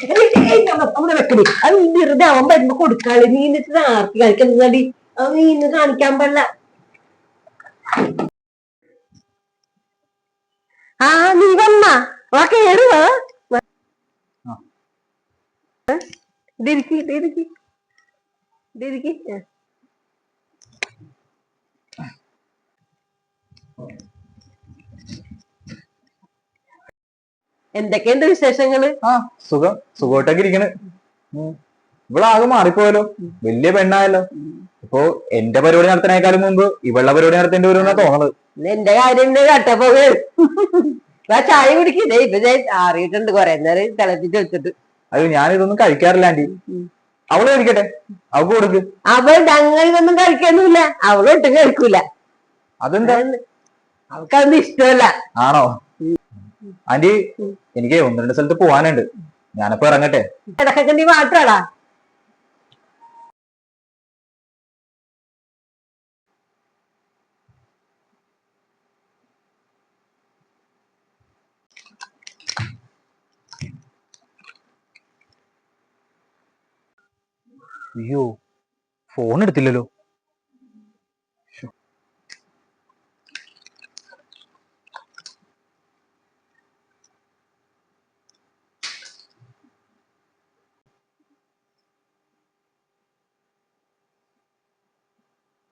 അവിടെ വെക്കണേ അത് വെറുതെ അവൻ വരുമ്പോ കൊടുക്കാളി. നീ എന്നിട്ട് ആർത്തി കളിക്കുന്നടി അത് നീ ഇന്ന് കാണിക്കാൻ പാടില്ല. ആ നീ വന്നാ വാ കേറുവാ. എന്തൊക്കെയുണ്ട് വിശേഷങ്ങള്? സുഖമായിട്ടൊക്കെ ഇരിക്കണ്. ഇവിടെ ആകെ മാറിപ്പോയല്ലോ, വലിയ പെണ്ണായല്ലോ. ഇപ്പൊ എന്റെ പരിപാടി നടത്തുന്നതിനേക്കാളും മുമ്പ് ഇവളുടെ പരിപാടി നടത്തേണ്ടി വരുമെന്നാ തോന്നുന്നത്. എന്റെ കാര്യം കട്ടപ്പോ ചായ കുടിക്കുന്നേ ഇപ്പൊ ഞാൻ ആറിയിട്ടുണ്ട് കൊറേ നേരം തിളപ്പിച്ച് വെച്ചിട്ട്. അയ്യോ ഞാനിതൊന്നും കഴിക്കാറില്ല ആന്റി. അവള് കഴിക്കട്ടെ, അവൾക്ക് കൊടുക്ക്. അവൾ ഞങ്ങൾ ഇതൊന്നും കഴിക്കാനൊന്നുമില്ല, അവളൊട്ടും കഴിക്കൂല. അതെന്താ? അവൾക്കതൊന്നും ഇഷ്ടമല്ല. ആണോ ആന്റി? എനിക്ക് 1-2 സ്ഥലത്ത് പോവാനുണ്ട്, ഞാനപ്പോ ഇറങ്ങട്ടെ. ഇടക്കൊക്കെ നീ മാത്രാടാ. അയ്യോ ഫോൺ എടുത്തില്ലല്ലോ.